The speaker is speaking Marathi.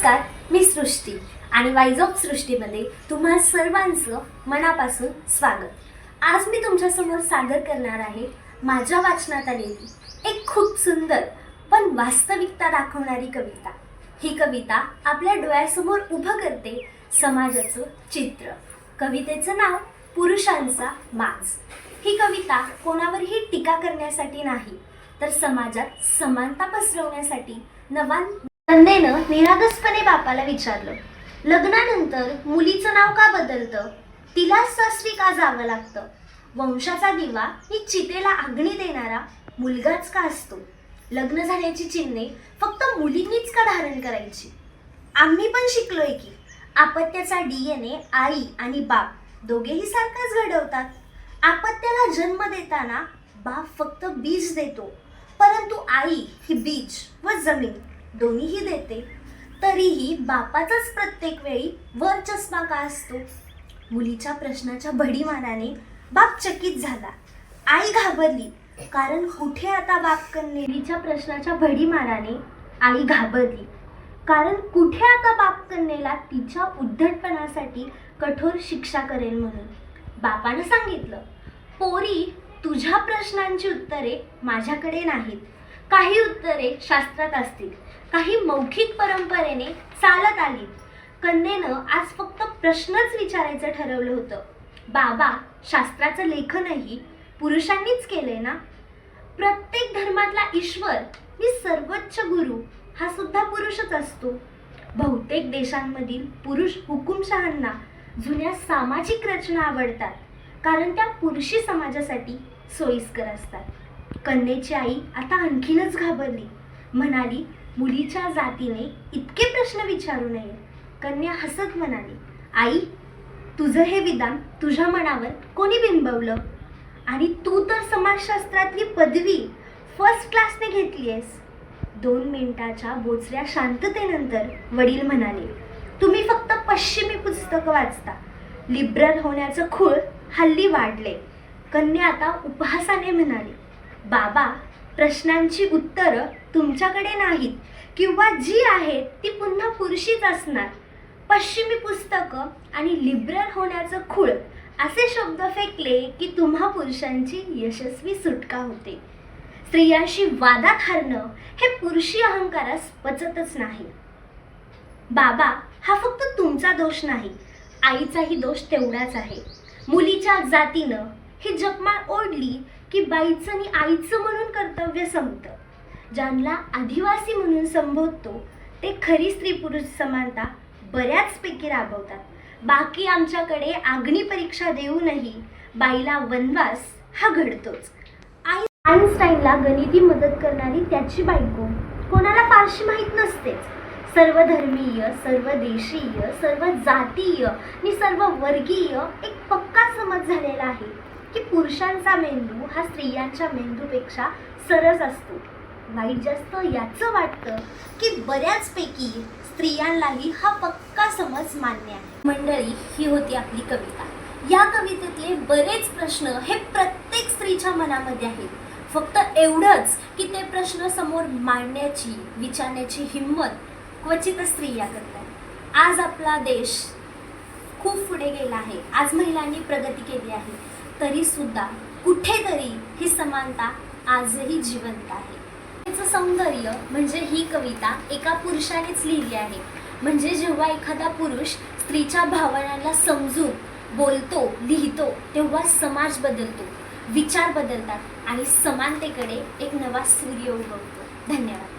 नमस्कार, मी सृष्टी आणि वाईज ऑफ सृष्टीमध्ये तुम्हा सर्वांचं मनापासून स्वागत. आज मी तुमच्यासमोर सादर करणार आहे माझ्या वाचनात आलेली एक खूप सुंदर पण वास्तविकता दाखवणारी कविता. ही कविता आपल्या डोळ्यासमोर उभं करते समाजाचं चित्र. कवितेचं नाव पुरुषांचा माज. ही कविता कोणावरही टीका करण्यासाठी नाही, तर समाजात समानता पसरवण्यासाठी नंदेनं निरागसपणे बापाला विचारलं, लग्नानंतर मुलीचं नाव का बदलतं? तिला सासरी का जावं लागतं? वंशाचा दिवा ही चितेला आग्नी देणारा मुलगाच का असतो? लग्न झाल्याची चिन्हे फक्त मुलींनीच का धारण करायची? आम्ही पण शिकलोय की अपत्याचा DNA आई आणि बाप दोघेही सारखाच घडवतात. अपत्याला जन्म देताना बाप फक्त बीज देतो, परंतु आई ही बीज व जमीन दोन्हीही देते. तरीही बापाचाच प्रत्येक वेळी वर चष्मा का असतो? मुलीच्या प्रश्नाच्या भडीमाराने बाप चकित झाला. आई घाबरली, कारण कुठे आता बाप कन्ये? मुलीच्या प्रश्नाच्या भडीमाराने आई घाबरली, कारण कुठे आता बाप कन्येला तिच्या उद्धटपणासाठी कठोर शिक्षा करेल म्हणून. बापानं सांगितलं, पोरी, तुझ्या प्रश्नांची उत्तरे माझ्याकडे नाहीत. काही उत्तरे शास्त्रात असतील, काही मौखिक परंपरेने चालत आली. कन्येनं आज फक्त प्रश्नच विचारायचं ठरवलं होतं. बाबा, शास्त्राचं लेखनही पुरुषांनीच केले ना? प्रत्येक धर्मातला ईश्वर ही सर्वोच्च गुरु हा सुद्धा पुरुषच असतो. बहुतेक देशांमधील पुरुष हुकुमशहांना जुन्या सामाजिक रचना आवडतात, कारण त्या पुरुषी समाजासाठी सोयीस्कर असतात. कन्येची आई आता आणखीनच घाबरली. म्हणाली, मुलीच्या जातीने इतके प्रश्न विचारू नये. कन्या हसत म्हणाली, आई, तुझं हे विधान तुझ्या मनावर कोणी बिंबवलं? आणि तू तर समाजशास्त्रातली पदवी फर्स्ट क्लासने घेतलीयस. 2 मिनिटाच्या बोचऱ्या शांततेनंतर वडील म्हणाले, तुम्ही फक्त पश्चिमी पुस्तकं वाचता. लिबरल होण्याचं खूळ हल्ली वाढले. कन्या आता उपहासाने म्हणाली, बाबा, प्रश्नांची उत्तरं तुमच्याकडे नाहीत, किंवा जी आहेत ती पुन्हा पुरुषीच असणार. पश्चिमी पुस्तकं आणि लिबरल होण्याचं खूळ असे शब्द फेकले की तुम्हा पुरुषांची यशस्वी सुटका होते. स्त्रियांशी वादात हरणं हे पुरुषी अहंकारास पचतच नाही. बाबा, हा फक्त तुमचा दोष नाही, आईचाही दोष तेवढाच आहे. मुलीच्या जातीनं ही जपमाळ ओढली की बाईचं आणि आईचं म्हणून कर्तव्य संपतं. ज्यांना आदिवासी म्हणून संबोधतो ते खरी स्त्री पुरुष समानता बऱ्याचपैकी राबवतात. बाकी आमच्याकडे अग्नी परीक्षा देऊनही बाईला वनवास हा घडतोच. आईन्स्टाईनला गणिती मदत करणारी त्याची बायको कोणाला फारशी माहीत नसतेच. सर्वधर्मीय, सर्वदेशीय, सर्व जातीय आणि सर्व वर्गीय एक पक्का समज झालेला आहे की पुरुषांचा मेंदू हा स्त्रियांच्या मेंदूपेक्षा सरस असतो. वाईट जास्त याचं वाटतं की बऱ्याचपैकी स्त्रियांनाही हा पक्का समज मान्य आहे. मंडळी, ही होती आपली कविता. या कवितेतले बरेच प्रश्न हे प्रत्येक स्त्रीच्या मनामध्ये आहेत. फक्त एवढंच की ते प्रश्न समोर मांडण्याची, विचारण्याची हिंमत क्वचितच स्त्रिया करतात. आज आपला देश खूप पुढे गेला आहे. आज महिलांनी प्रगती केली आहे. तरी सुद्धा कुठेतरी ही समानता आजही जिवंत आहे. त्याचं सौंदर्य म्हणजे ही कविता एका पुरुषानेच लिहिली आहे. म्हणजे जेव्हा एखादा पुरुष स्त्रीच्या भावनांना समजून बोलतो, लिहितो, तेव्हा समाज बदलतो, विचार बदलतात आणि समानतेकडे एक नवा सूर्य उगवतो. धन्यवाद.